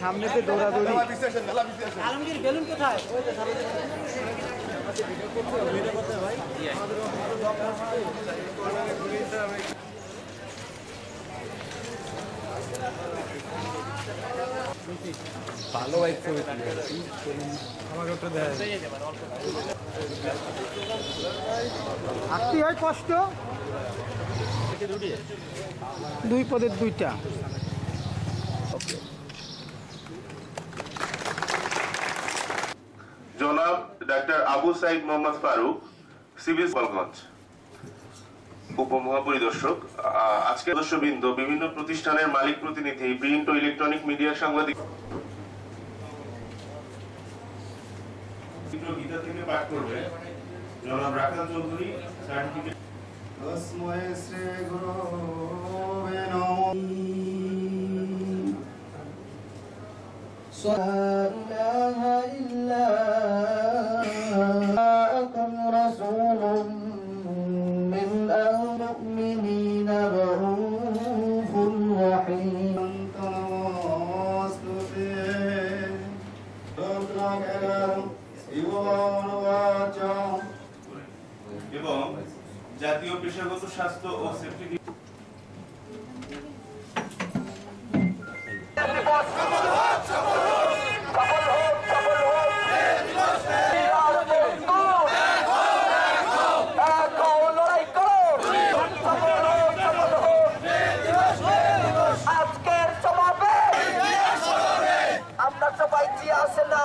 সামনেতে দৌড়াদৌড়ি। আলমগীর বেলুন কোথায়? ভালো বাইক ছবি আমাকে ওটা দেয় আসতে হয় কষ্ট। দুই পদের দুইটা। জনাব ডাক্তার আবু সাইদ মোহাম্মদ ফারুক, সিভিল গোপালগঞ্জ উপমহাপরিদর্শক। আজকে সদস্যবৃন্দ, বিভিন্ন প্রতিষ্ঠানের মালিক প্রতিনিধি, প্রিন্ট ও ইলেকট্রনিক মিডিয়ার সাংবাদিক গীতা থেকে পাঠ করবে জনাব রাখাল চৌধুরী। সার্টিফিকেট এবং জাতীয় পেশাগত স্বাস্থ্য ও সেফটি আমরা সবাই জিয়া আছে না